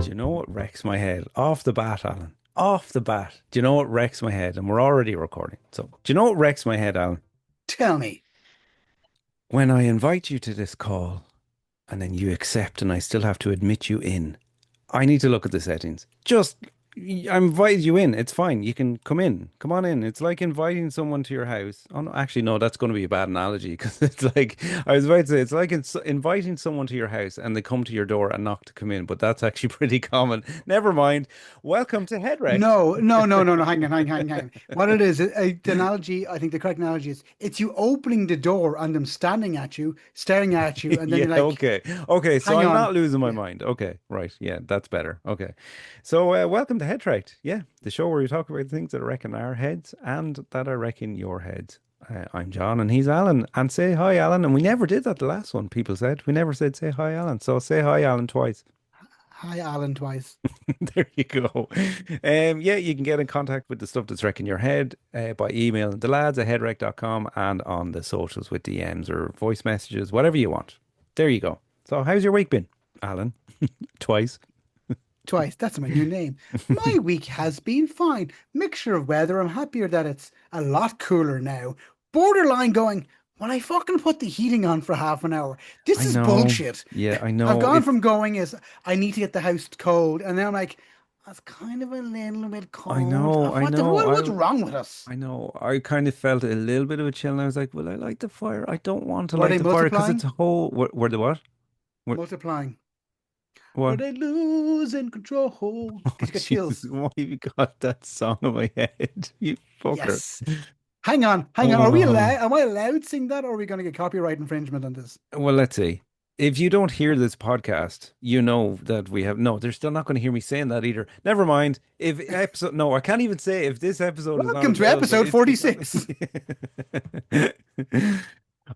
Do you know what wrecks my head? Off the bat, Alan. Off the bat. Do you know what wrecks my head? And we're already recording. So, do you know what wrecks my head, Alan? Tell me. When I invite you to this call and then you accept and I still have to admit you in, I need to look at the settings. I invited you in. It's fine. You can come in. Come on in. It's like inviting someone to your house. Oh, no, actually, no, that's going to be a bad analogy because it's like, I was about to say, it's like inviting someone to your house and they come to your door and knock to come in, but that's actually pretty common. Never mind. Welcome to Headwrecked. No, no, no, no, no. Hang on. What it is, the analogy, I think the correct analogy is it's you opening the door and them standing at you, staring at you, and then Yeah, you're like, okay. Okay, so hang I'm on. not losing my Yeah. mind. Okay, right. Yeah, that's better. Okay. So, welcome to Head Tracked. Yeah, the show where we talk about things that are wrecking our heads and that are wrecking your heads. I'm John and he's Alan. And say hi, Alan. And we never did that the last one, people said. We never said say hi, Alan. So say hi, Alan, twice. Hi, Alan, twice. There you go. Yeah, you can get in contact with the stuff that's wrecking your head by emailing the lads at headwreck.com and on the socials with DMs or voice messages, whatever you want. There you go. So, how's your week been, Alan? Twice. Twice. That's my new name. My week has been fine. Mixture of weather. I'm happier that it's a lot cooler now. Borderline going, when I fucking put the heating on for half an hour. This I is know. bullshit. Yeah, I I've know. gone It's, from going as I need to get the house cold, and then I'm like, that's kind of a little bit I cold. know. I know. What's wrong with us? I know. I kind of felt a little bit of a chill and I was like, well, I like the fire. I don't want to Were light they the fire because it's multiplying? a whole, where the what? What? Multiplying. Were What? they losing control? Oh, Because you got Jesus. chills. Why have you got that song in my head? You fucker. Yes. Hang on. Are we Oh. allowed? Am I allowed to sing that, or are we going to get copyright infringement on this? Well, let's see. If you don't hear this podcast, you know that we have no, they're still not going to hear me saying that either. Never mind. If episode, no, I can't even say if this episode is not Welcome to available, episode it's not. 46.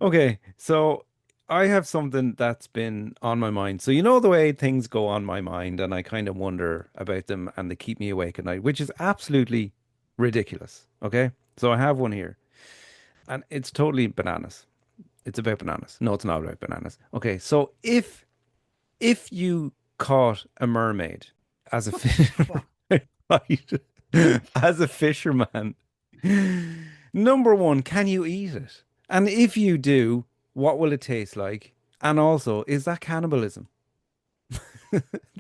Okay, so I have something that's been on my mind. So you know the way things go on my mind, and I kind of wonder about them, and they keep me awake at night, which is absolutely ridiculous. Okay, so I have one here, and it's totally bananas. It's about bananas. No, it's not about bananas. Okay, so if you caught a mermaid as a What the fish, fuck? right, as a fisherman, number one, can you eat it? And if you do, what will it taste like? And also, is that cannibalism? These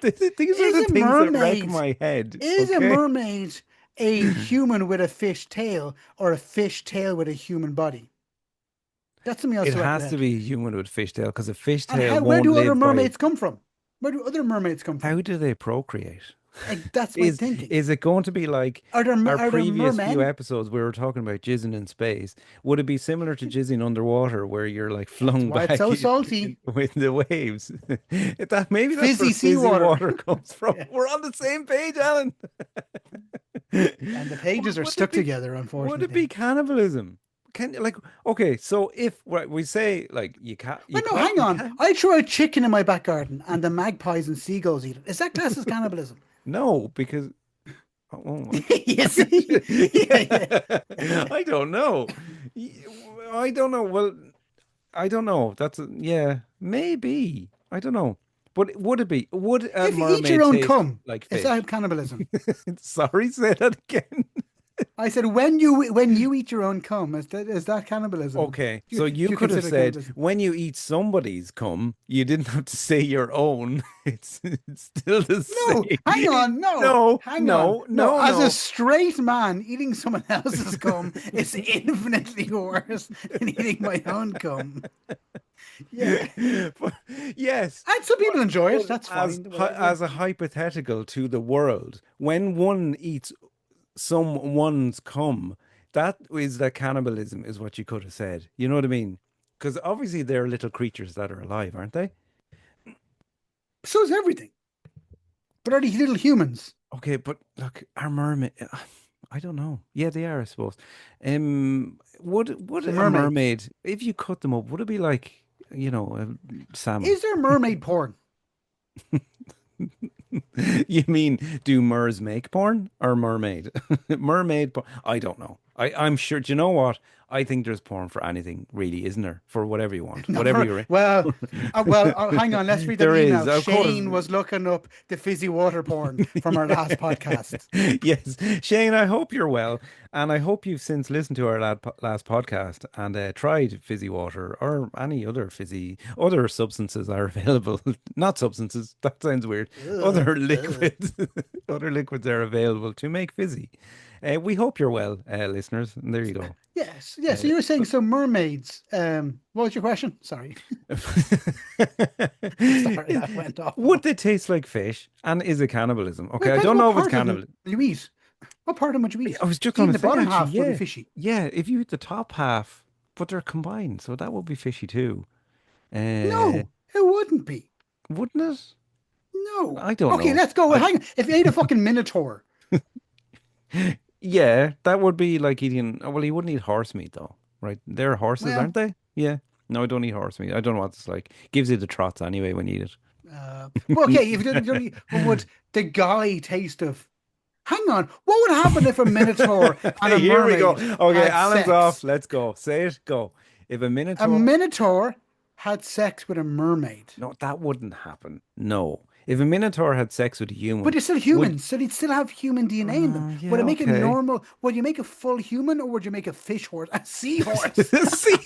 are Is the a things that wreck mermaid my head. is a Okay. mermaid a human with a fish tail or a fish tail with a human body? That's something else It to wrap has your to head. be a human with fishtail because a And fishtail how? Where won't do other live by. mermaids come from? Where do other mermaids come How from? do they procreate? That's my Is thinking. is it going to be like our Are there previous few mermen? episodes we were talking about jizzing in space? Would it be similar to jizzing underwater where you're like That's flung why it's back so salty. with the waves? Maybe that's where Fizzy fizzy seawater. water comes from. Yeah. We're on the same page, Alan. And the But pages are would it stuck be together, would it be unfortunately. cannibalism? Can like okay, so if right, we say like Well, no, hang you on. can't I throw a chicken in my back garden and the magpies and seagulls eat it. Is that classed as cannibalism? no because oh, You see? Yeah, yeah. I don't know. Y- I don't know. Well, I don't know. Yeah, maybe. I don't know. But would it be? Would a If you eat your mermaid own taste cum, like is fish? that cannibalism? Sorry, say that again. I said when you eat your own cum, is that cannibalism? Okay, Do so you you could have consider said cannibalism? when you eat somebody's cum, you didn't have to say your own. It's still the No, hang same. on, no, No, hang on, no, no. no, As a no. straight man, eating someone else's cum is infinitely worse than eating my own cum. Yeah, But- yes, and some people enjoy it. but That's fine, whatever. as a hypothetical to the world, when one eats someone's cum, that is the cannibalism, is what you could have said. You know what I mean? Because obviously they're little creatures that are alive, aren't they? So is everything. But are they little humans? Okay, but look, our mermaid. I don't know. Yeah, they are, I suppose. Would The a mermaids. mermaid, if you cut them up, would it be like, salmon? Is there mermaid porn? You mean do mers make porn or mermaid? Mermaid porn. I don't know. I'm sure. Do you know what? I think there's porn for anything, really, isn't there? For whatever you want, Not whatever for, you're in. hang on. Let's read that There is, email. of course. Shane was looking up the fizzy water porn from our last podcast. Yes, Shane, I hope you're well, and I hope you've since listened to our last podcast and tried fizzy water or any other other substances are available. Not substances, that sounds weird. Ugh, Other ugh. liquids, other liquids are available to make fizzy. We hope you're well, listeners. And there you go. Yes, yes. So Uh, you were saying some mermaids. What was your question? Sorry, sorry, I went off. Would they taste like fish? And is it cannibalism? Well, Okay, it I depends don't what know if it's part of them cannibalism. you eat. What part of them would you I eat? was just going Eating to the say, bottom actually, half would be yeah. fishy. Yeah, if you eat the top half, but they're combined, so that would be fishy too. Uh, No, it wouldn't be. wouldn't it? No. I don't Okay, know. let's go. I Hang on. If you ate a fucking minotaur, Yeah, that would be like eating. Well, you wouldn't eat horse meat though, right? They're horses, well, aren't they? Yeah. No, I don't eat horse meat. I don't know what it's like. Gives you the trots anyway when you eat well, okay. If you it. don't eat, well, would the guy taste of? Hang on. What would happen if a minotaur and a Here we go. mermaid Okay, had Alan's off. sex? Let's go. Say it. Go. If a A minotaur. minotaur had sex with a mermaid. No, that wouldn't happen. No. If a minotaur had sex with a But human, they're still would humans, so they'd still have human DNA in them. Would yeah, it make a okay. normal? Would you make a full human, or would you make a fish horse, a seahorse? See?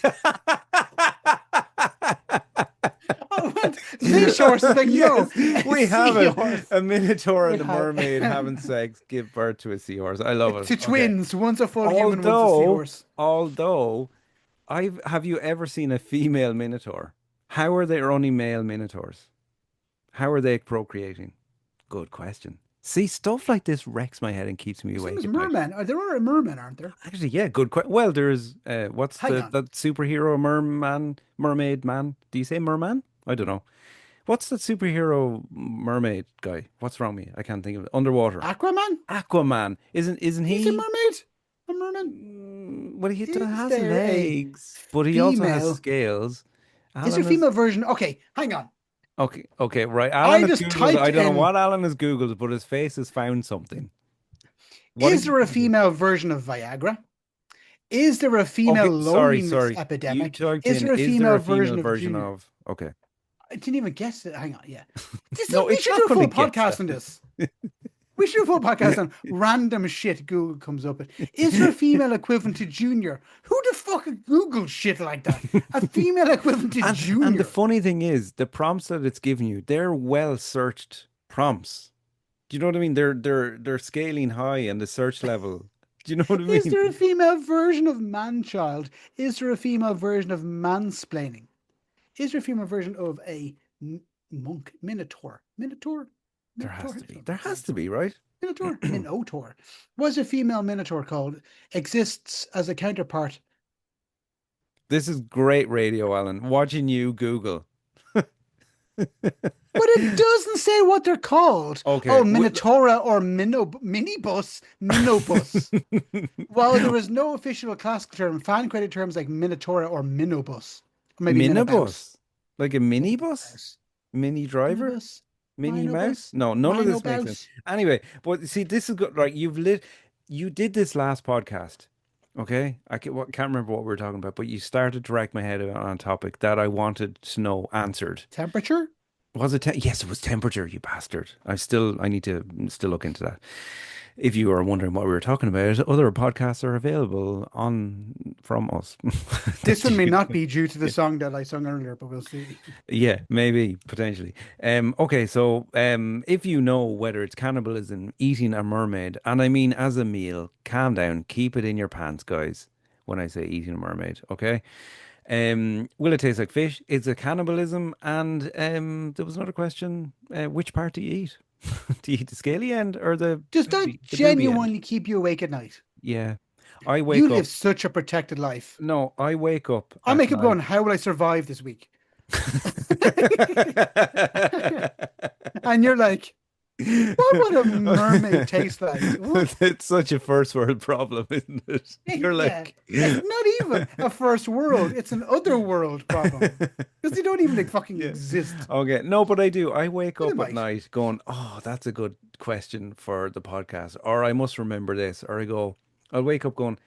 I went fish horse is like no, Yes, a we have it. seahorse. A minotaur We and a have mermaid having sex give birth to a seahorse. I love it. to Okay. twins. One's a full human, one's a Although, seahorse. although, I've have you ever seen a female minotaur? How are there only male minotaurs? How are they procreating? Good question. See, stuff like this wrecks my head and keeps me Same awake as at night. merman. There are mermen, aren't there? Actually, yeah, good question. Well, there's what's Hang the on. that superhero mermaid man? Do you say merman? I don't know. What's that superhero mermaid guy? What's wrong with me? I can't think of it. Underwater. Aquaman? Aquaman. Isn't He's a he? mermaid? A merman? Well, he Is has there a legs, but he also has female? scales. Is there a Alan is female version? Okay, hang on. okay. Okay, right. Alan I has just Googled. typed I don't know in, what Alan has Googled, but his face has found something. What is did you there a Google? female version of Viagra? Is there a female Okay, loneliness sorry. You epidemic? typed Is in, there a is there female a female version of version Junior? of? Okay. I didn't even guess it. Hang on, yeah. No, We it's should not do a going to full guess podcast that. on this. We should do a full podcast on random shit Google comes up with. Is there a female equivalent to Junior? Who the fuck Google shit like that? A female equivalent to And the Junior? funny thing is, the prompts that it's giving you, they're well searched prompts. Do you know what I mean? They're scaling high and the search level. Do you know what I Is mean? there a female version of man-child? Is there a female version of mansplaining? Is there a female version of a monk? Minotaur? Minotaur? There Minotaur? has How do to you be. spell There has to Minotaur? be, right? Minotaur? Minotaur. Was a female minotaur called? Exists as a counterpart. This is great radio, Alan. Watching you Google. But it doesn't say what they're called. Okay. Oh, Minotaura or Minibus. Minobus. While there is no official classical term, fan credit terms like Minotaura or Minobus. Or maybe Minobaus. Minibus. Like a minibus? Minobaus. Mini driver? Minibus. Minnie Mouse? Minobus. No, none of this makes sense. Minobaus. Anyway, but see, this is good. Right, you did this last podcast. Okay, can't remember what we were talking about, but you started to rack my head on a topic that I wanted to know answered. Temperature? Was it? Yes, it was temperature. You bastard. I need to still look into that. If you are wondering what we were talking about, other podcasts are available on from us. This That one may you not be due to the song that I sung earlier, but we'll see. Yeah, maybe potentially. Okay, so if you know whether it's cannibalism, eating a mermaid, and I mean as a meal, calm down, keep it in your pants, guys. When I say eating a mermaid, okay? Will it taste like fish? It's a cannibalism, and there was another question: which part do you eat? Do you eat the scaly end or Does that the booby end? genuinely keep you awake at night? Yeah, I You wake live up. such a protected life. No, I wake up I at make up night. going, how will I survive this week? And you're like, what would a mermaid taste like? What? It's such a first world problem, isn't it? You're Yeah, like, it's not even a first world, it's an other world problem. Because they don't even like fucking yeah. exist. Okay. No, but I do. I wake But they up at might. night going, oh, that's a good question for the podcast. Or I must remember this. Or I'll wake up going,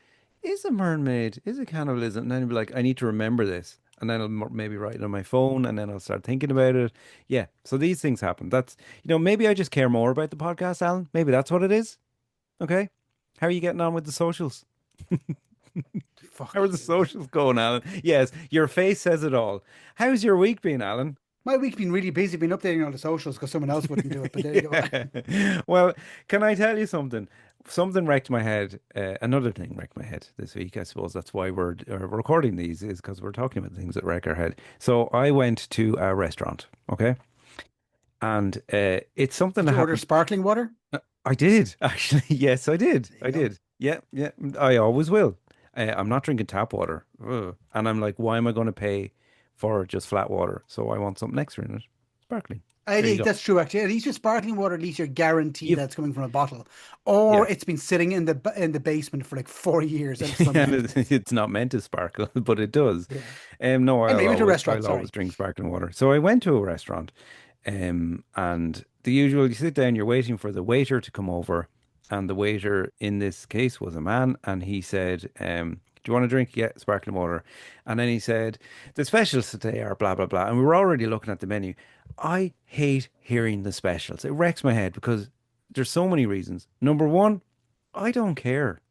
is a mermaid, is a cannibalism? And then I'll be like, I need to remember this. And then I'll maybe write it on my phone and then I'll start thinking about it. Yeah. So these things happen. Maybe I just care more about the podcast, Alan. Maybe that's what it is. Okay. How are you getting on with the socials? How Fuck are the you. socials going, Alan? Yes, your face says it all. How's your week been, Alan? My week's been really busy, been updating on the socials because someone else wouldn't do it. But there you go. Yeah. Well, can I tell you something? Something wrecked my head. Another thing wrecked my head this week. I suppose that's why we're recording these, is because we're talking about things that wreck our head. So I went to a restaurant, okay, and it's something Did that you order happened. sparkling water? I did actually. Yes, I did. There you I go. did. Yeah, yeah. I always will. I'm not drinking tap water, ugh. And I'm like, why am I going to pay for just flat water? So I want something extra in it, sparkling. There you go. That's true, actually. At least with sparkling water, at least you're guaranteed You, that it's coming from a bottle, or yeah. it's been sitting in the basement for like 4 years and it's And fermented. it's not meant to sparkle, but it does. Yeah. No, Anyway, you went to a restaurant. I'll always Sorry. drink sparkling water. So I went to a restaurant, and the usual, you sit down, you're waiting for the waiter to come over, and the waiter in this case was a man, and he said, "Do you want a drink? Yeah, sparkling water." And then he said, "The specials today are blah blah blah," and we were already looking at the menu. I hate hearing the specials. It wrecks my head because there's so many reasons. Number one, I don't care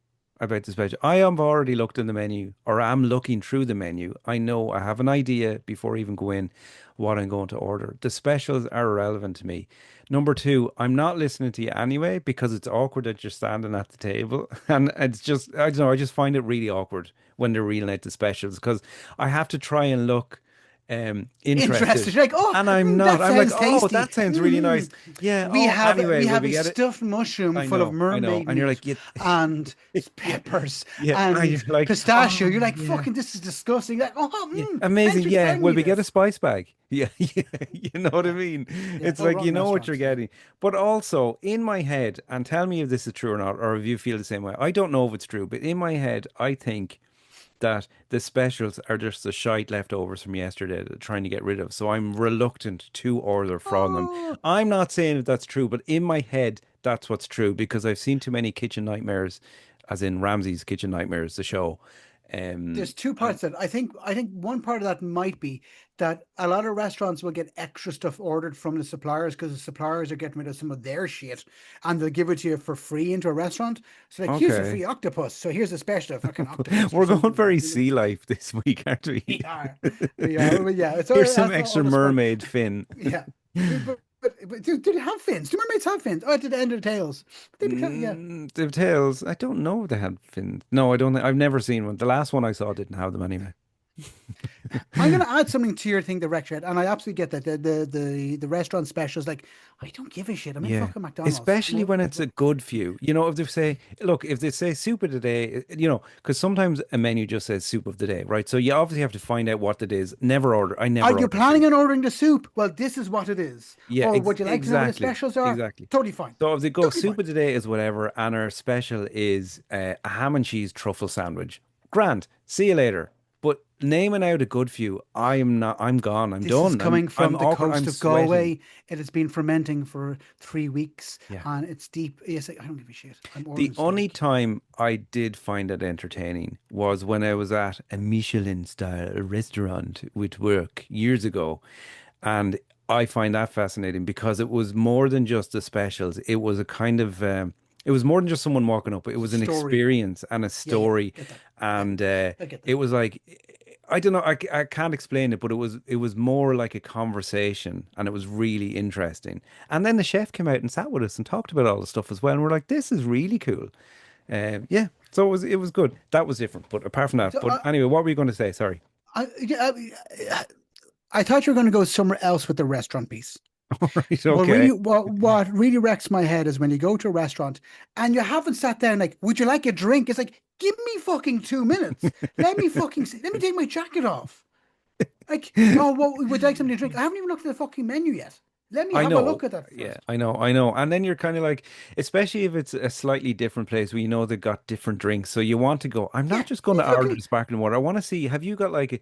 about the special. I have already looked in the menu, or I'm looking through the menu. I know I have an idea before I even go in what I'm going to order. The specials are irrelevant to me. Number two, I'm not listening to you anyway because it's awkward that you're standing at the table. And it's just, I don't know, I just find it really awkward when they're reeling out the specials because I have to try and look interested. Interested. You're like, oh, And I'm not. that I'm like, sounds oh, tasty. that sounds really nice. Yeah. We Oh, have anyway, we will have we a get it? stuffed mushroom full of I know. mermaid And you're meat like, you, and peppers yeah, and you're and like, pistachio. oh, You're like, yeah, fucking, this is disgusting. You're like, yeah, oh, amazing. thank you for Yeah, telling will me we get a this. spice bag? Yeah, yeah, you know what I Yeah, mean? yeah. It's Oh, like, you wrong know what you're restaurant. Yeah. getting. But also in my head, and tell me if this is true or not, or if you feel the same way. I don't know if it's true, but in my head, I think that the specials are just the shite leftovers from yesterday that they're trying to get rid of. So I'm reluctant to order from them. Oh, I'm not saying that that's true, but in my head, that's what's true because I've seen too many kitchen nightmares, as in Ramsay's Kitchen Nightmares, the show. there's two And parts that I think one part of that might be that a lot of restaurants will get extra stuff ordered from the suppliers because the suppliers are getting rid of some of their shit and they'll give it to you for free into a restaurant. So like, here's a okay. free octopus. So here's a special fucking octopus or We're going something like very that. sea life this week, aren't we? We are, we are. But yeah, it's all Here's some that's all extra the spark. mermaid fin. Yeah, but do they have fins? Do mermaids have fins? Oh, at the end of the tails. But they become yeah. The tails. I don't know if they had fins. No, I don't think I've never seen one. The last one I saw didn't have them anyway. I'm going to add something to your thing, the rec chat, and I absolutely get that the restaurant specials. Like, I don't give a shit. I'm in Yeah. fucking McDonald's. Especially when it's a good few. If they say, look, if they say soup of the day, because sometimes a menu just says soup of the day, right? So you obviously have to find out what it is. I Are never you order planning soup. on ordering the soup? Well, this is what it is. Yeah, Or would you like to know what the exactly. specials are? Exactly. Totally fine. So if they go Totally soup fine. of the day is whatever, and our special is a ham and cheese truffle sandwich. Grand. See you later. But naming out a good few, I am not. I'm gone. I'm This is done. coming I'm from the awkward. coast I'm of sweating. Galway. It has been fermenting for 3 weeks Yeah. and it's deep. Yes, I don't give a shit. I'm The ordering only steak. time I did find it entertaining was when I was at a Michelin style restaurant with work years ago. And I find that fascinating because it was more than just the specials. It was a kind of, it was more than just someone walking up. It was an Story. experience and a Yeah, yeah. story. Get that. Yeah, And I get it that. was like, I don't know, I can't explain it, but it was more like a conversation and it was really interesting. And then the chef came out and sat with us and talked about all the stuff as well. And we're like, this is really cool. Yeah. So it was good. That was different. But apart from that, So but anyway, what were you going to say? Sorry. yeah, I thought you were going to go somewhere else with the restaurant piece. All right. What really Okay. what really wrecks my head is when you go to a restaurant and you haven't sat down like, would you like a drink? It's like, give me fucking 2 minutes. Let me take my jacket off. Like, oh, what would you like something to drink? I haven't even looked at the fucking menu yet. Let me I have a know. look at that Yeah, first. I know. And then you're kind of like, especially if it's a slightly different place where you know they've got different drinks. So you want to go, I'm not Yeah, just going you to look order at the sparkling water. I want to see, have you got like,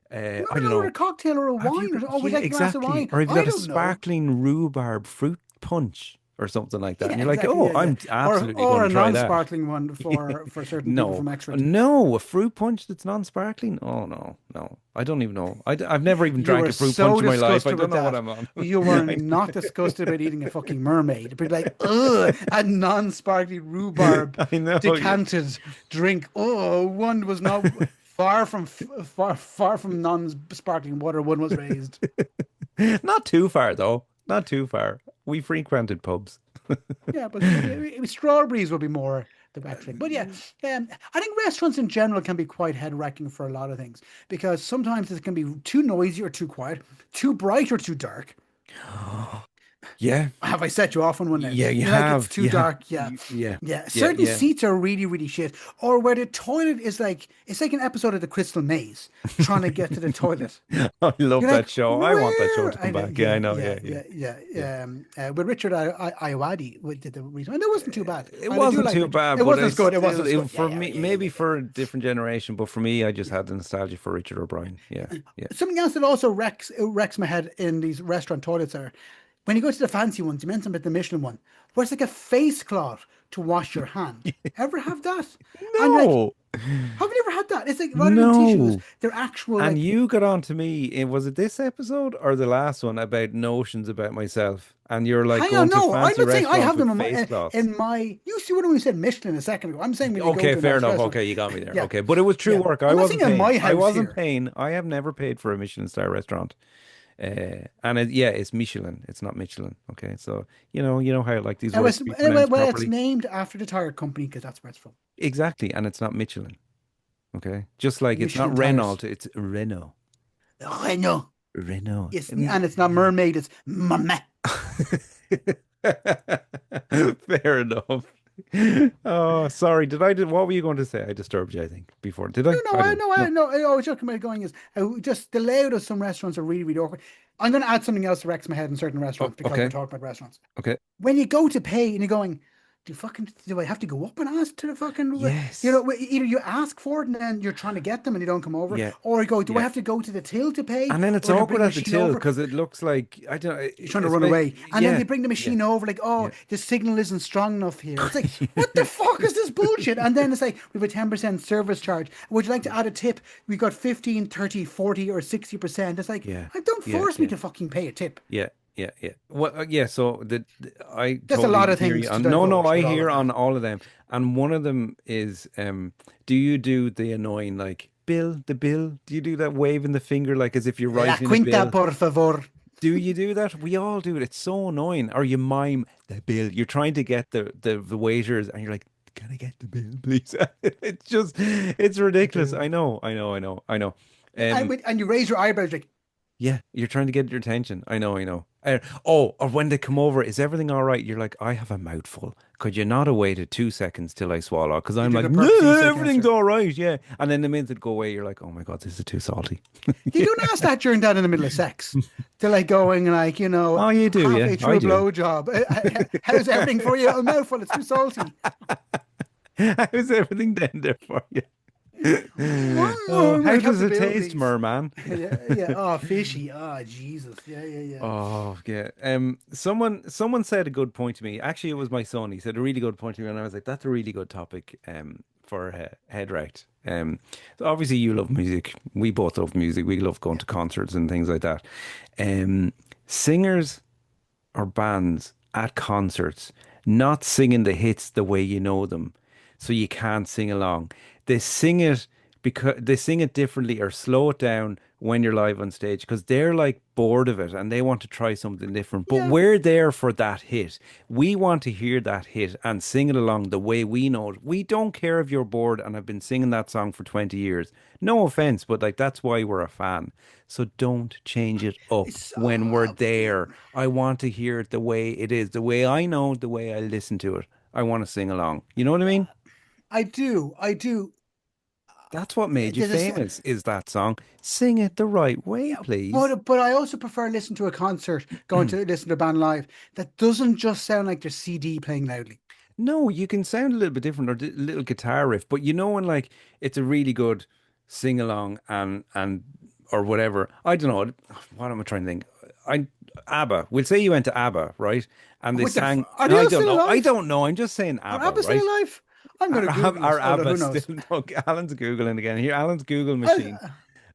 I don't order a know, cocktail or a have you wine got, or would yeah, you like a glass of exactly. wine? Or have you I got a don't know. sparkling rhubarb fruit punch? or something like that. And Yeah, you're like, exactly. oh, Yeah, yeah. I'm absolutely Or going to a try that. non-sparkling one for certain people No, from Exford. no, a fruit punch that's non-sparkling? Oh, no, no. I don't even know. I've never even You drank were a fruit punch so in my life. I disgusted don't with know what that. I'm on. You were I not disgusted about eating a fucking mermaid. But like, ugh, a non-sparkling rhubarb I know. Yeah. decanted drink. Oh, one was not far from non-sparkling water. One was raised. Not too far though. Not too far. We frequented pubs. Yeah, but strawberries would be more the better thing. But yeah, I think restaurants in general can be quite head-wrecking for a lot of things because sometimes it can be too noisy or too quiet, too bright or too dark. Yeah. Have I set you off on one now? Yeah, you You like it's have. too Yeah. dark, yeah. Yeah. Yeah, Yeah, certain yeah. seats are really, really shit. Or where the toilet is like it's like an episode of the Crystal Maze trying to get to the toilet. I love You're like, that show. I want that show to where? come I know, back. Yeah, I yeah, know. yeah, Yeah, yeah. yeah, yeah. Yeah. With Richard Iowadi did the reason, and it wasn't too bad. It And I do wasn't like too Richard. bad, It but wasn't I as good. It wasn't still, as good. Yeah, for yeah, me, yeah, yeah, maybe yeah. for a different generation, but for me, I just had the nostalgia for Richard O'Brien. Yeah, yeah. Something else that also wrecks my head in these restaurant toilets are when you go to the fancy ones. You mentioned about the Michelin one, where it's like a face cloth to wash your hand. Ever have that? And you're like, No, have you ever had that? It's like rather than tissues, no. they're actual And like. you got on to me, was it this episode or the last one about notions about myself? And you're like Hang on, going to no, I'm fancy not saying I restaurants have with them face cloths. in my. You see what when we said Michelin a second ago? I'm saying when you go Okay, to a fair nice enough. restaurant. Okay, you got me there. Yeah, Okay, but it was true yeah. work. I I'm not wasn't saying in paying. my I house wasn't here. paying. I have never paid for a Michelin star restaurant. And yeah, it's Michelin. It's not Michelin. Okay, so you know how like these It words was, to be well, pronounced it's properly. named after the tire company because that's where it's from. Exactly, and it's not Michelin. Okay, just like it's not Michelin Renault, tires. it's Renault. I know. Renault. And it's not mermaid. It's mermaid. Fair enough. Oh, sorry. What were you going to say? I disturbed you, I think, before. Did No, I? no, I I don't know, I know. know. I was joking about going is just the layout of some restaurants are really, really awkward. I'm going to add something else that wrecks my head in certain Oh, restaurants because we're okay. talking about restaurants. Okay. When you go to pay and you're going, do I have to go up and ask to the fucking Yes. either you ask for it and then you're trying to get them and they don't come over, Yeah. or you go, do I Yeah. have to go to the till to pay, And then it's or to bring awkward the at the machine till over? because it looks like I don't know. You're trying to run away, and then Yeah. they bring the Yeah. machine over, like, oh, Yeah. the signal isn't strong enough here. It's like, what the fuck is this bullshit? And then it's like, we have a 10% service charge. Would you like to Yeah. add a tip? We got 15, 30, 40, or 60%. It's like, Yeah. don't Yeah. force me Yeah. to fucking pay a tip. Yeah, yeah, yeah. Well, yeah. So I There's a lot totally of hear you things to on. No, no, divulge I with all hear of on that. all of them, and one of them is, do you do the annoying like bill, the bill? Do you do that waving the finger like as if you're La writing a quinta, bill? por favor. Do you do that? We all do it. It's so annoying. Or you mime the bill. You're trying to get the waiters, and you're like, "Can I get the bill, please?" It's just, it's I ridiculous. do. I know, I know, I know, I know. And, Um, and you raise your eyebrows like, yeah, you're trying to get your attention. I know, I know. Oh, or when they come over, is everything all right? You're like, I have a mouthful. Could you not have waited 2 seconds till I swallow? Because you I'm do like, the no, perfect insect everything's answer. all right. Yeah. And then the minute it go away, you're like, oh my God, this is too salty. You don't ask that during that in the middle of sex. They're like going like, Oh, you do, yeah. halfway through I a do. blowjob. How's everything for you? A mouthful, it's too salty. How's everything then there for you? One Oh, more, how like, have does the it bill, taste, please. merman? Yeah, yeah. Oh, fishy. Oh, Jesus. Yeah, yeah, yeah. Oh, yeah. Someone said a good point to me. Actually, it was my son. He said a really good point to me, and I was like, "That's a really good topic." For head right. So obviously you love music. We both love music. We love going Yeah. to concerts and things like that. Um, Singers or bands at concerts not singing the hits the way you know them, so you can't sing along. They sing it because they sing it differently or slow it down when you're live on stage because they're like bored of it and they want to try something different. But Yeah. we're there for that hit. We want to hear that hit and sing it along the way we know it. We don't care if you're bored and have been singing that song for 20 years. No offense, but like that's why we're a fan. So don't change it up It's, when we're there. I want to hear it the way it is, the way I know, the way I listen to it. I want to sing along. You know what I mean? I do. I do. That's what made you There's a, famous, is that song. Sing it the right way, yeah, please. but I also prefer listening to a concert, going to listen to a band live that doesn't just sound like their CD playing loudly. No, you can sound a little bit different or little guitar riff, but you know when like it's a really good sing along and or whatever. I don't know. What am I trying to think? I ABBA. We'll say you went to ABBA, right? And they What the? sang. Are they I all don't still know. I alive? don't know. I'm just saying Are ABBA, ABBA still right? alive? I'm going to Google Are this, although ABBA who still? knows? Look, Alan's googling again. Here, Alan's Google machine. Uh,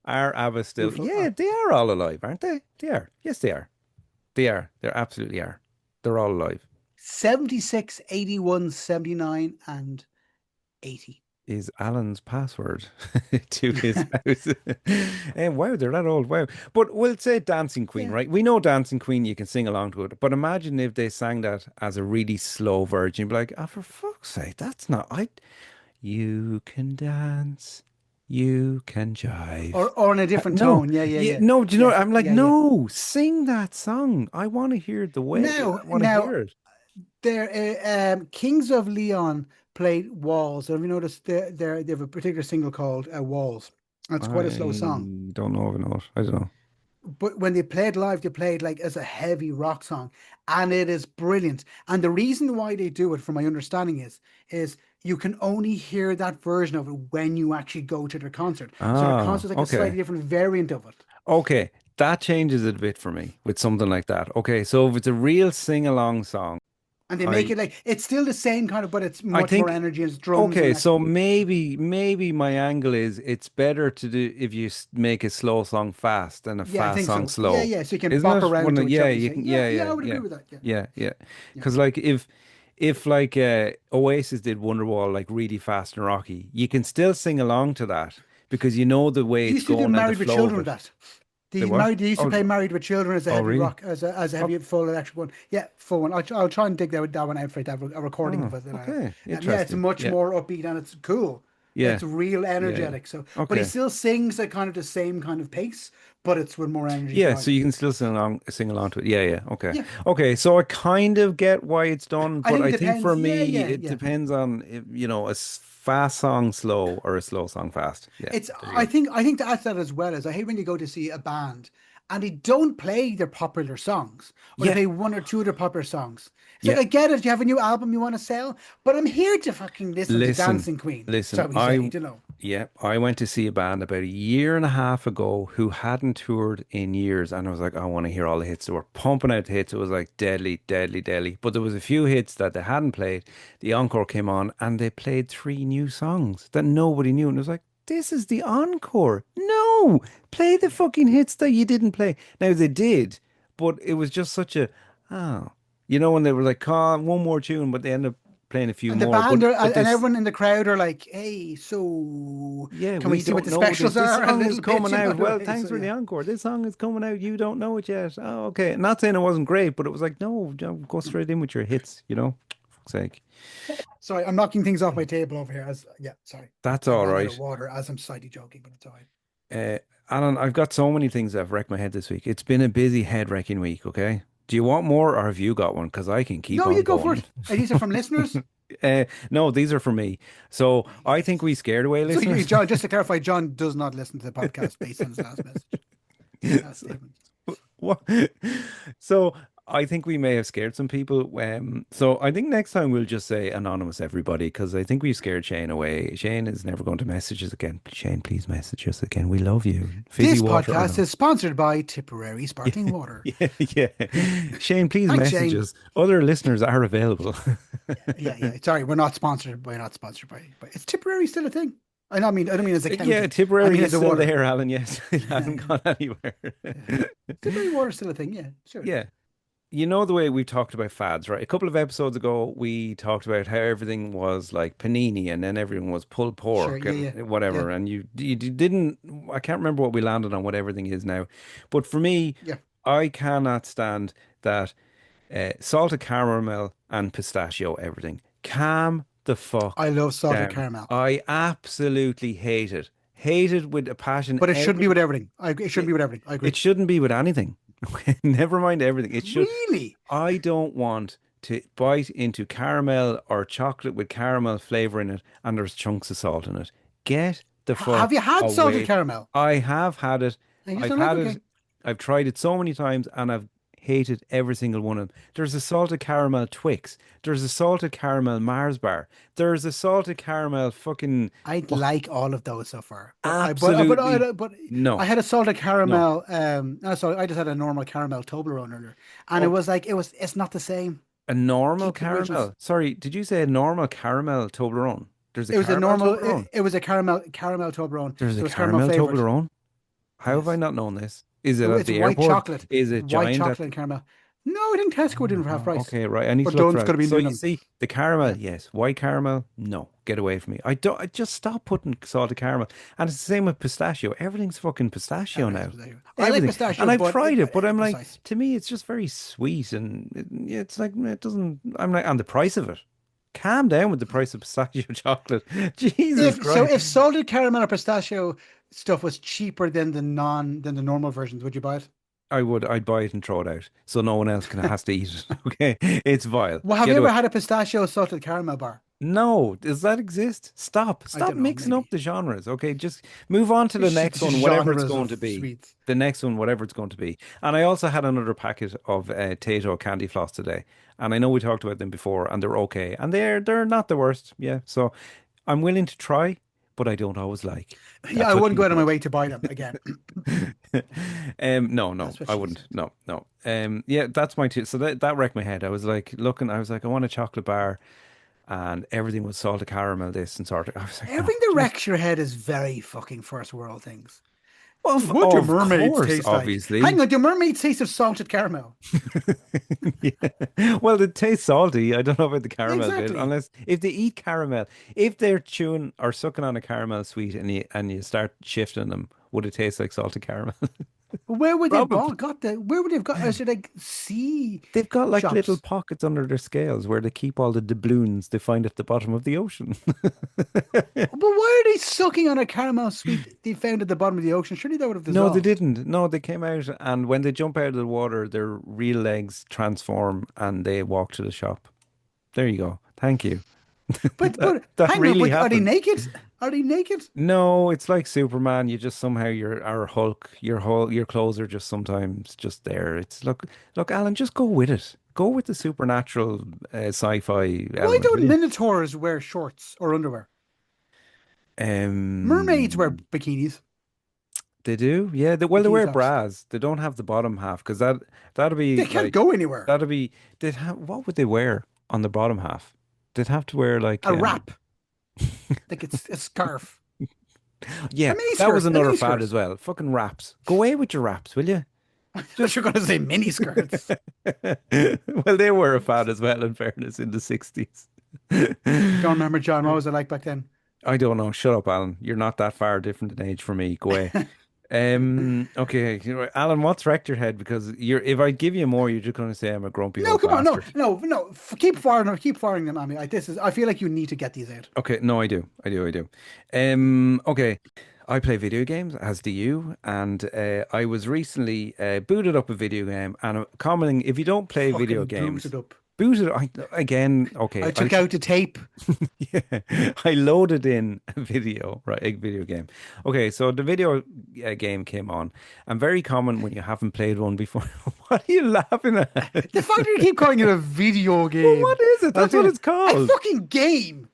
Are ABBA still? Google. Yeah, they are all alive, aren't they? They are. Yes, they are. They are. They absolutely are. They're all alive. 76, 81, 79, and 80. Is Alan's password to his house. And wow, they're that old. Wow. But we'll say Dancing Queen, Yeah. right? We know Dancing Queen, you can sing along to it. But imagine if they sang that as a really slow version. You'd be like, oh, for fuck's sake, that's not. You can dance, you can jive. Or in a different No, tone. Yeah, yeah, yeah, yeah. no, do you know? Yeah, I'm like, yeah, yeah. no, sing that song. I want to hear the way. Now, I want to now, hear it. their Kings of Leon played Walls. Have you noticed they have a particular single called Walls? That's quite a slow song. I don't know if I know it. I don't know. But when they played live, they played like as a heavy rock song, and it is brilliant. And the reason why they do it, from my understanding, is you can only hear that version of it when you actually go to their concert. So the Ah, concert's like a okay. slightly different variant of it. Okay, that changes it a bit for me with something like that. Okay, so if it's a real sing-along song, And they make I it like it's still the same kind of, but it's I much more think energy. It's drums and okay, that. so maybe my angle is it's better to do if you make a slow song fast than a Yeah, I fast think song so. Yeah, slow. yeah. So you can Isn't bop it? around to it, Yeah, shall we you say? can Yeah, yeah, yeah, yeah, I would yeah. agree with that. Yeah, Yeah, yeah. yeah. Because like if like Oasis did Wonderwall like really fast and rocky, you can still sing along to that because you know the way They it's used to do going and the Married with flow of Children with it. that. They what? They used to play Married with Children as a Oh heavy really? rock, as a Oh, heavy full electric one. Yeah, full one. I'll try and dig that one out for you, to have a recording of oh, it that I have. okay. Yeah, it's Interesting. much Yeah. more upbeat and it's cool. Yeah. It's real Yeah, yeah. energetic. So, but he Okay. still sings at kind of the same kind of pace, but it's with more energy Yeah, so behind it. you can still sing along to it. Yeah, yeah. Okay. Yeah, Okay, so I kind of get why it's done, I but think it I think for depends. Yeah, me yeah, it yeah. depends on if, a fast song slow or a slow song fast. Yeah, It's there you go. I think that's that as well. As I hate when you go to see a band and they don't play their popular songs, or they Yeah, play one or two of their popular songs. It's like yeah. I get it, you have a new album you want to sell, but I'm here to fucking listen to Listen, Dancing Queen, listen. shall we say, you know. Yeah, I went to see a band about a year and a half ago who hadn't toured in years, and I was like, I want to hear all the hits. They were pumping out the hits. It was like deadly, deadly, deadly. But there was a few hits that they hadn't played. The encore came on, and they played three new songs that nobody knew, and it was like, this is the encore. No, play the Yeah. fucking hits that you didn't play. Now they did, but it was just such a oh, when they were like, come one more tune, but they ended up playing a few And the more. band are, But and this. everyone in the crowd are like, hey, so Yeah, can we we see what don't the know specials this are? A song is little bit, coming you know out. the Well, way. So thanks for the yeah. encore. This song is coming out. You don't know it yet. Oh, okay. Not saying it wasn't great, but it was like, no, go straight in with your hits. Fuck's sake. Sorry, I'm knocking things off my table over here. As yeah, sorry. That's I all ran out of right. water as I'm slightly joking, but it's all right. Uh, Alan, I've got so many things that have wrecked my head this week. It's been a busy head wrecking week, okay? Do you want more or have you got one? Because I can keep No, you on go for going. it. These are from listeners. No, these are for me. So I think we scared away So you, listeners. John, just to clarify, John does not listen to the podcast based on his last message, last statement. What? So I think we may have scared some people. So I think next time we'll just say anonymous everybody because I think we scared Shane away. Shane is never going to message us again. Shane, please message us again. We love you. Fizzy This water or podcast no? is sponsored by Tipperary Sparkling Water. Yeah, yeah. Shane, please Thanks, message Shane. us. Other listeners are available. Yeah, yeah. Sorry, we're not sponsored by, not sponsored by, but is Tipperary still a thing? I don't mean as a Yeah, county. I Tipperary mean is as a still water. there, Alan. Yes, it Yeah, hasn't yeah, gone anywhere. yeah. Tipperary water is still a thing. Yeah, sure. Yeah. You know the way we talked about fads, right? A couple of episodes ago, we talked about how everything was like panini and then everything was pulled Sure. pork Yeah, yeah, and yeah, whatever. And you didn't, I can't remember what we landed on, what everything is now. But for me, yeah. I cannot stand that salted caramel and pistachio everything. Calm the I fuck love salted down. caramel, I absolutely hate it. Hate it with a passion. but it shouldn't be with everything. It shouldn't be with everything. I It agree. shouldn't be with anything. Never mind everything. It should. Really? I don't want to bite into caramel or chocolate with caramel flavor in it and there's chunks of salt in it. Get the Have fuck you had salted away. caramel? I have had it. And you just I've don't like? had Okay. it. I've tried it so many times and I've hated every single one of them. There's a salted caramel Twix. There's a salted caramel Mars bar. There's a salted caramel fucking I'd oh, like all of those so far, but absolutely I no, had a salted no. caramel. No, sorry, I just had a normal caramel Toblerone earlier, and it Oh, was like it's not the same. a normal Keep the originals. caramel. Sorry, did you say a normal caramel Toblerone? There's a It was a caramel normal. Toblerone. It was a caramel Toblerone. There's It a was caramel caramel flavored. Toblerone. How have I Yes, not known this? Is it at it's the white airport? chocolate, Is it white giant at chocolate and caramel. No, I think Tesco would do it for half price, Okay, right. I need or to look for Dunn's that. could have been So doing you them. see, the caramel, Yeah, yes. White caramel, no. Get away from me. I don't. I just stop putting salted caramel. And it's the same with pistachio. Everything's fucking pistachio everything's now. pistachio. I like Everything. pistachio, And I've but tried it, but I'm like, precise. to me, it's just very sweet, and it's like it doesn't. I'm like, and the price of it. Calm down with the price of pistachio chocolate. Jesus If Christ. salted caramel or pistachio stuff was cheaper than the normal versions, would you buy it? I would. I'd buy it and throw it out, so no one else can has to eat it. Okay, it's vile. Well, have you Get ever away. had a pistachio salted caramel bar? No, does that exist? Stop. I Stop don't know, mixing up maybe. the genres. Okay, just move on to the It's next just one, whatever it's genres going of to be. sweets. The next one, whatever it's going to be. And I also had another packet of Tato candy floss today. And I know we talked about them before, and they're okay. And they're not the worst. Yeah. So I'm willing to try, but I don't always like. Yeah, That's I what wouldn't she go out of my said. way to buy them again. No, no, That's what I she wouldn't. said. No, no. Yeah, that's my two. So that wrecked my head. I was like looking, I was like, I want a chocolate bar, and everything was salted caramel, this and sort of. I was like, no, Everything that just wrecks your head is very fucking first world things. What do of mermaids course, taste like? Hang obviously. on, do mermaids taste of salted caramel? Yeah. Well, it tastes salty. I don't know about the caramel bit, Exactly. unless if they eat caramel, if they're chewing or sucking on a caramel sweet and you start shifting them, would it taste like salted caramel? But where would they have Probably. got the? Where would they have got? Is it like sea They've got like little shops? pockets under their scales where they keep all the doubloons they find at the bottom of the ocean. But why are they sucking on a caramel sweet they found at the bottom of the ocean? Surely that would have No, they dissolved. didn't. No, they came out, and when they jump out of the water, their real legs transform and they walk to the shop. There you go. Thank you. That Hang on, really but are they happened. naked? Are they naked? No, it's like Superman. You just somehow you're our Hulk. Your clothes are just sometimes just there. It's look, Alan, just go with it. Go with the supernatural sci-fi Why element, will don't you? minotaurs wear shorts or underwear? Mermaids wear Um, bikinis, they do, yeah. Well, they bikini wear tops. bras. They don't have the bottom half because that'll They be can't like go anywhere. that'll be. They'd have what would they wear on the bottom half? They'd have to wear like A wrap, like it's a scarf, a yeah. mini That was skirt, a another mini fad skirt. as well. Fucking wraps. Go away with your wraps, will you? But Just you're going to say mini skirts. well, they were a fad as well, in fairness, in the 60s. Don't remember, John. What was it like back then? I don't know. Shut up, Alan. You're not that far different in age from me. Go away. Okay, Alan, what's wrecked your head? Because you're if I give you more, you're just going to say I'm a grumpy No, old come on, no, bastard. no, no. Keep firing them at me. This is. I feel like you need to get these out. Okay, no, I do. I do. I do. Okay. I play video games, as do you, and I was recently booted up a video game, and commenting, if you don't play video Fucking booted games, up. booted again. Okay, I took out the tape. yeah, I loaded in a video, right? A video game. Okay, so the video game came on, and very common when you haven't played one before. What are you laughing at? The fact that you keep calling it a video Well, game. what is it? I That's what feel it's a called. fucking game.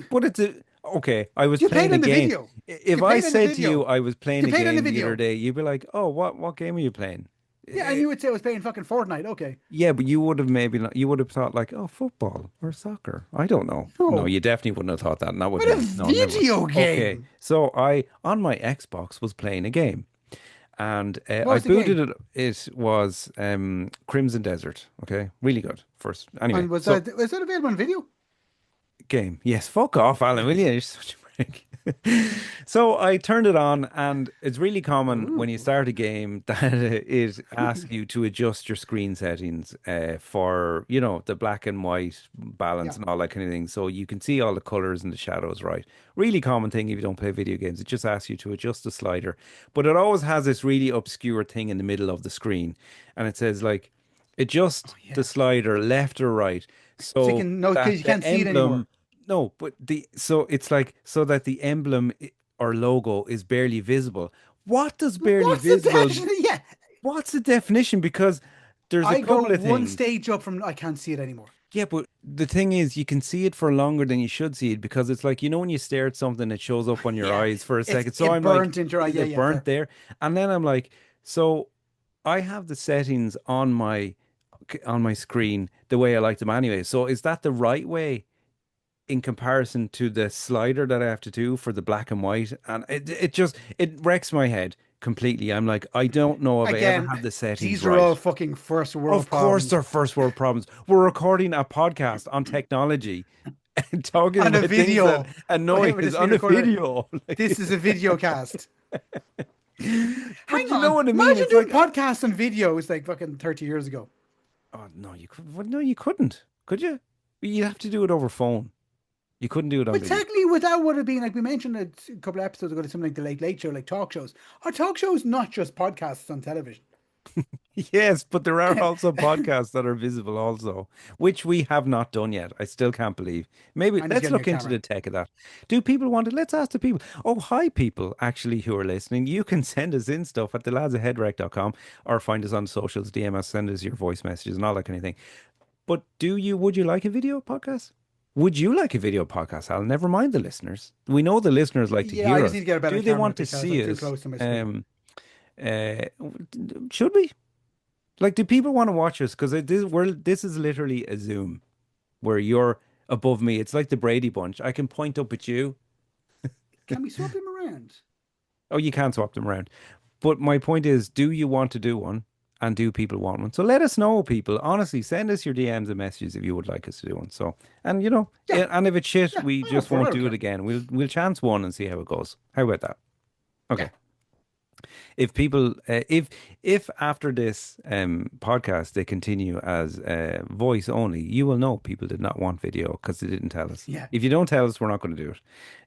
But it's a, okay. I was You played playing a on the game. video. If You I played on the said to you video. I was playing You a played on the game the other video. day, you'd be like, "Oh, what game are you playing?" Yeah, and you would say I was playing fucking Fortnite. Okay. Yeah, but you would have maybe not, you would have thought like, "Oh, football or soccer." I don't know. No, No. you definitely wouldn't have thought that. Not with But a me. No, never. video Okay, game. so I on my Xbox was playing a game, and What I was the booted game? it. It was Crimson Desert. Okay, really good. First, anyway, And so was that available on video? game. Yes, fuck off, Alan, will you? You're such a prick. So I turned it on, and it's really common when you Ooh. start a game that it asks you to adjust your screen settings for, the black and white balance Yeah. and all that kind of thing. So you can see all the colors and the shadows right. Really common thing if you don't play video games. It just asks you to adjust the slider, but it always has this really obscure thing in the middle of the screen, and it says like adjust Oh the yeah. slider left or right So you so can no, that because you the can't see it anymore. emblem no, but the so it's like so that the emblem or logo is barely visible. What does barely What's the visible? definition? Yeah. What's the definition? Because there's a I go couple of one things. stage up from I can't see it anymore. Yeah, but the thing is, you can see it for longer than you should see it because it's like, when you stare at something, it shows up on your Yeah, eyes for a it's second. So it I'm like, burnt into your eye. is Yeah, it yeah, burnt fair. there? And then I'm like, so I have the settings on my screen the way I like them anyway. So is that the right way in comparison to the slider that I have to do for the black and white? And it wrecks my head completely. I'm like, I don't know if I ever Again, have the settings these are all right. fucking first world Of course, problems. they're first world problems. We're recording a podcast on technology and talking On a about things that video, annoy whatever us this being on a recorded. video. This is a video cast. But Hang you know on, what I mean? imagine It's doing like, podcasts and videos like fucking 30 years ago. oh no, you could. Well, no, you couldn't. Could you? You'd have to do it over phone. You couldn't do it on But video. technically, without would have been like we mentioned a couple of episodes ago, to something like the Late Late Show, like talk shows. Are talk shows not just podcasts on television? Yes, but there are also podcasts that are visible also, which we have not done yet. I still can't believe. Maybe I need to let's get a new look into camera. the tech of that. Do people want it? Let's ask the people. Oh, hi, people actually who are listening. You can send us in stuff at theladsaheadwreck.com or find us on socials, DM us, send us your voice messages and all that kind of thing. But would you like a video podcast? Would you like a video podcast, Al? Never mind the listeners. We know the listeners like to Yeah, I hear just need us. to get a better Do they camera want to because I'm see too us? close to my screen. Um, uh, should we? Like, do people want to watch us? Because this is literally a Zoom where you're above me. It's like the Brady Bunch. I can point up at you. Can we swap him around? Oh, you can't swap them around. But my point is, do you want to do one? And do people want one? So let us know, people. Honestly, send us your DMs and messages if you would like us to do one. So, and Yeah, and if it's shit, yeah, we I'm up just for it. I won't don't do it care. again. We'll chance one and see how it goes. How about that? Yeah, Okay. If people if after this podcast they continue as voice only, you will know people did not want video because they didn't tell us. yeah. If you don't tell us, we're not going to do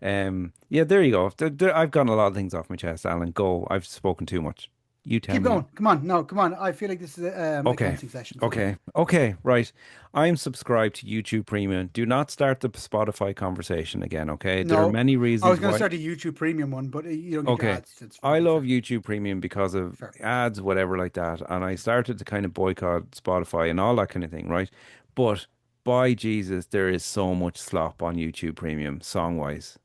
it. Yeah, there you go. I've gotten a lot of things off my chest, Alan. Go. I've spoken too much. You tell Keep me. going. Come on. No, come on. I feel like this is a Okay. counseling session. So go Okay. ahead. Okay. Right. I'm subscribed to YouTube Premium. Do not start the Spotify conversation again. Okay. There are No, many I was reasons going to why. start a YouTube Premium one, but you don't get your Okay. ads. It's I okay, love fair, YouTube Premium because of fair. ads, whatever like that. And I started to kind of boycott Spotify and all that kind of thing, right? But by Jesus, there is so much slop on YouTube Premium, song-wise.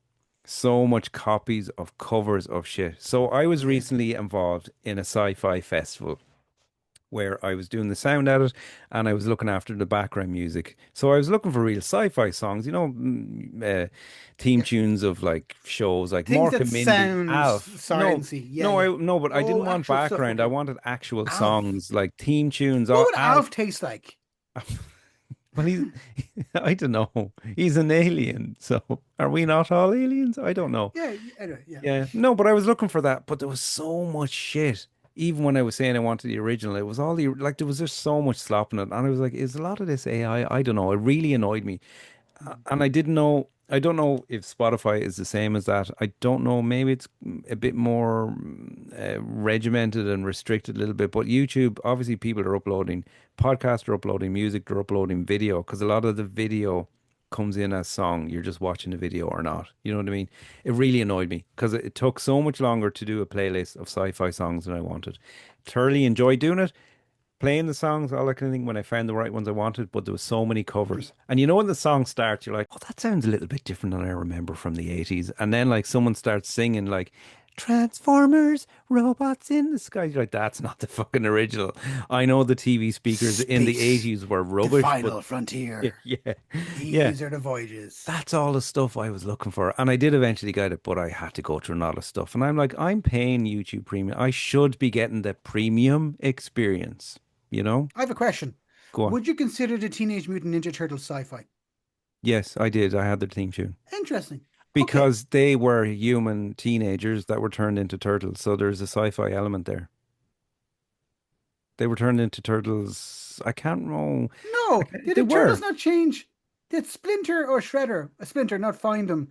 So much copies of covers of shit. So I was Yeah. recently involved in a sci-fi festival where I was doing the sound edit and I was looking after the background music. So I was looking for real sci-fi songs, theme Yeah. tunes of like shows like Things Mork that and Mindy, sound Alf. No, sciencey. Yeah, no, yeah. but I didn't Oh, want actual stuff. background. I Okay. wanted actual Alf. songs like theme tunes. What Or would Alf. Alf taste like? Well, I don't know. He's an alien. So are we not all aliens? I don't know. Yeah. Anyway, yeah. Yeah, no, but I was looking for that, but there was so much shit. Even when I was saying I wanted the original, it was all like there was just so much slop in it, and I was like, "Is a lot of this AI?" I don't know. It really annoyed me, and I didn't know. I don't know if Spotify is the same as that. I don't know. Maybe it's a bit more regimented and restricted a little bit. But YouTube, obviously, people are uploading podcasts, are uploading music, they're uploading video because a lot of the video comes in as song. You're just watching the video or not. You know what I mean? It really annoyed me because it took so much longer to do a playlist of sci-fi songs than I wanted. Thoroughly enjoyed doing it, playing the songs, all that kind of thing when I found the right ones I wanted, but there was so many covers. And when the song starts, you're like, oh, that sounds a little bit different than I remember from the 80s. And then like someone starts singing like Transformers, robots in the sky. You're like, that's not the fucking original. I know the TV speakers in the Space, 80s were the rubbish, but final yeah, frontier. yeah, yeah. These are the voyages. That's all the stuff I was looking for. And I did eventually get it, but I had to go through a lot of stuff. And I'm like, I'm paying YouTube Premium. I should be getting the premium experience, you know? I have a question. Go on. Would you consider the Teenage Mutant Ninja Turtles sci-fi? Yes, I did. I had the theme tune Interesting. Okay. because they were human teenagers that were turned into turtles. So there's a sci-fi element there. They were turned into turtles. I can't know. No, did They the Turtles were. not change? Did Splinter or Shredder, a Splinter, not find them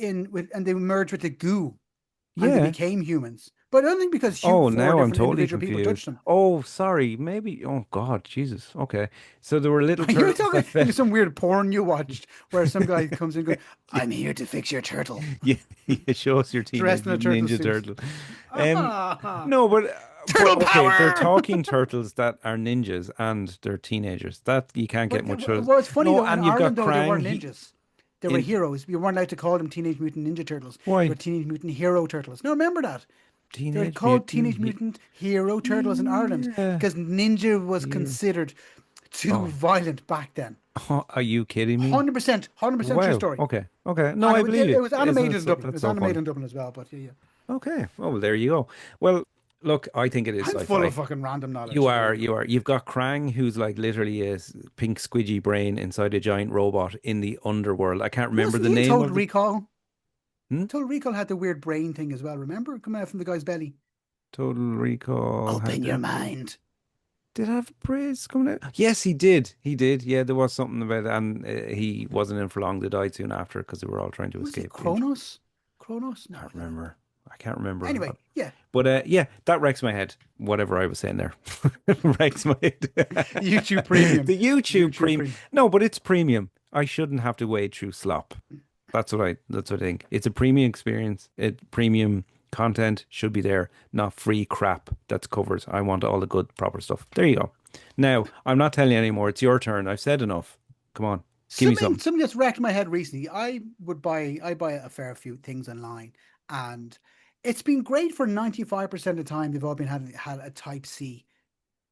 and they merged with the goo and they Yeah. became humans? But only because Oh, four now I'm different totally individual people touched confused. them. Oh, sorry. Maybe. Oh, God, Jesus. Okay. So there were little You're turtles talking that fell. like some weird porn you watched where some guy comes in and goes, I'm here to fix your turtle. Yeah, it shows your Teenage Dressed in a Mutant turtle Ninja suit. Turtle. Um, Ah, no, but but Turtle okay, they're power. talking turtles that are ninjas and they're teenagers. That you can't get But much. well, it's funny No, though. In and you've got Ireland, though, they were Krang. He ninjas. They were in heroes. You weren't allowed to call them Teenage Mutant Ninja Turtles. They why were Teenage Mutant Hero Turtles. No, remember that? They were Teenage called Mutant Teenage Mutant Hero Turtles in Ireland Yeah. because ninja was Here. considered too Oh, violent back then. are you kidding me? 100%, 100% true Wow. story. Okay. Okay. No, And I believe it you. was Isn't animated it in so, Dublin. It that's was so animated funny. in Dublin as well. But yeah, yeah. Okay. Oh, well, there you go. Well, look, I think it is I'm full of sci-fi. fucking random You knowledge. I are, really you am. are. You've got Krang, who's like literally a pink squidgy brain inside a giant robot in the underworld. I can't remember Wasn't the he in name Total of the. Recall? Hmm? Total Recall had the weird brain thing as well. Remember, coming out from the guy's belly. Total Recall Open had your mind. did have praise coming out? Yes, he did. He did. Yeah, there was something about it, and he wasn't in for long. They died soon after because they were all trying to Was it escape danger. Kronos? Kronos? No, Can't I don't know. remember. I can't remember. Anyway, yeah. But yeah, that wrecks my head. Whatever I was saying there wrecks my head. YouTube Premium. The YouTube YouTube premium. Premium. No, but it's premium. I shouldn't have to wade through slop. That's what I think. It's a premium experience. It premium content should be there, not free crap that's covered. I want all the good proper stuff. There you go. Now, I'm not telling you anymore. It's your turn. I've said enough. Come on. Give me Something something. something that's wrecked my head recently. I buy a fair few things online, and it's been great for 95% of the time. They've all been had a Type C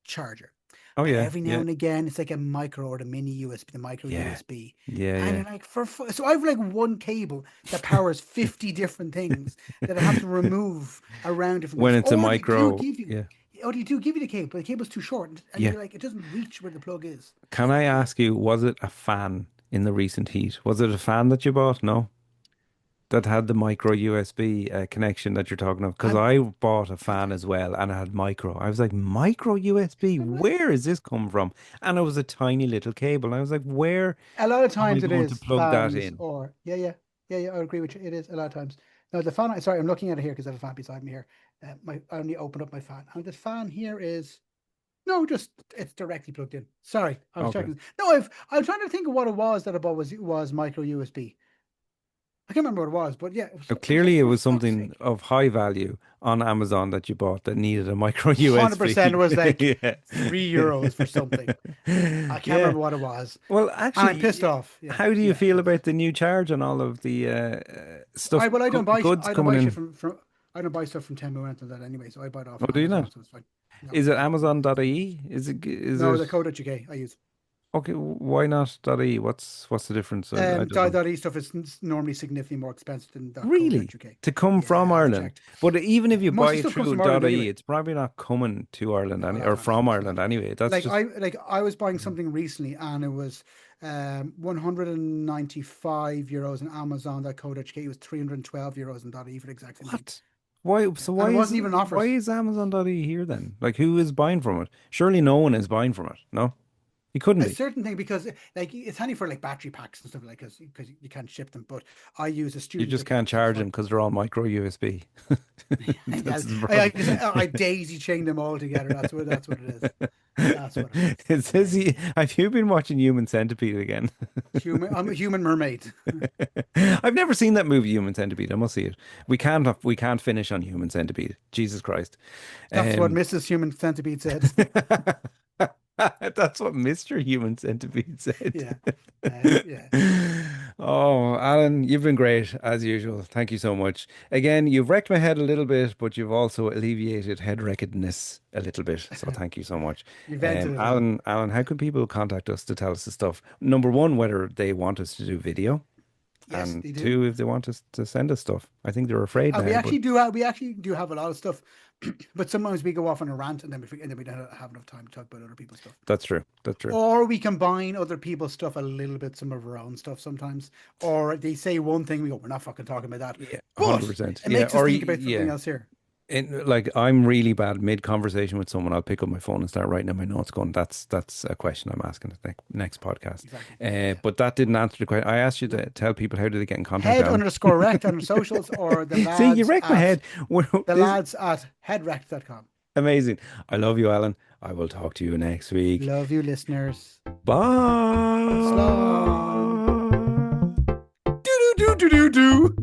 charger. Oh But yeah, every now yeah. and again, it's like a micro or the mini USB, the micro Yeah. USB. Yeah, And yeah. you're like, so I've like one cable that powers 50 different things that I have to remove around different When things. it's a micro, yeah. Or they do give you the cable, but the cable's too short. And Yeah. you're like, it doesn't reach where the plug is. Can I ask you, was it a fan in the recent heat? Was it a fan that you bought? No, that had the micro USB connection that you're talking of? Because I'm, I bought a fan as well and it had micro. I was like, micro USB, where is this come from? And it was a tiny little cable. I was like, where a lot of am I times it going to is plug that fans in? or yeah, I agree with you. It is a lot of times. No, the fan. Sorry, I'm looking at it here because I have a fan beside me here. I only opened up my fan, and the fan here is no, just it's directly plugged in. Sorry, I was Okay. checking. No, I'm trying to think of what it was that I bought was micro USB. I can't remember what it was, but yeah, I was like, Clearly, it for was fuck's something sake, of high value on Amazon that you bought that needed a micro 100% USB. was like Yeah. €3 for something. I can't Yeah. remember what it was, Well, and I'm pissed actually, off. Yeah, how do you yeah. feel about the new charge and all of the stuff, I well, goods I don't coming buy shit in? from I don't buy stuff from Temu or anything like that anyway. So I buy it off Oh, do you Amazon, not? so it's fine. No, Is it no, Amazon.ie? Is no. it The code.uk I use. okay? Why not .ie? What's the difference? I don't know. .e stuff is normally significantly more expensive than Really? .co.uk. To come from Yeah, I've Ireland. checked. But even if Yeah, you most buy of the it stuff comes through from Ireland .ie, anyway. it's probably not coming to Ireland No, a any, lot of or times from it's not. Ireland anyway. That's just I was buying something recently and it was €195 on Amazon.co.uk. It was €312 in .e for the exact same thing. what? Why? Yeah, So and why it is wasn't even why offers. is Amazon.ie here then? Like, who is buying from it? Surely no one is buying from it. No, it couldn't A be. certain thing because like it's handy for like battery packs and stuff like because you can't ship them. But I use a You student just can't account, so it's charge them fine. because they're all micro USB. Yeah, That's the I problem. just I daisy chain them all together. That's what it is. That's what it is. It says, have you been watching Human Centipede again? I'm a human mermaid. I've never seen that movie, Human Centipede. I must see it. We can't finish on Human Centipede. Jesus Christ. That's what Um, Mrs. Human Centipede said. that's what Mr. Human Centipede said. Yeah, yeah. Oh, Alan, you've been great as usual. Thank you so much. Again, you've wrecked my head a little bit, but you've also alleviated head wreckedness a little bit. So thank you so much. You vented it all. Alan, how Yeah. can people contact us to tell us the stuff? Number one, whether they want us to do video, Yes, and they do. two, if they want us to send us stuff. I think they're afraid now, but We actually do have a lot of stuff, but sometimes we go off on a rant and then we don't have enough time to talk about other people's stuff. that's true. That's true. Or we combine other people's stuff a little bit, some of our own stuff sometimes. Or they say one thing, we go, we're not fucking talking about that. Yeah, But 100%. it Yeah, makes us or think about something yeah. else here. Like I'm really bad mid conversation with someone. I'll pick up my phone and start writing down my notes. Going, that's a question I'm asking at the next podcast. Exactly. Yeah. But that didn't answer the question. I asked you No. to tell people how do they get in contact, Head Alan. underscore rect on our socials or See, you wrecked my head. the This lads at headrect.com. amazing. I love you, Alan. I will talk to you next week. Love you, listeners. Bye. Slán. Do do do do do do.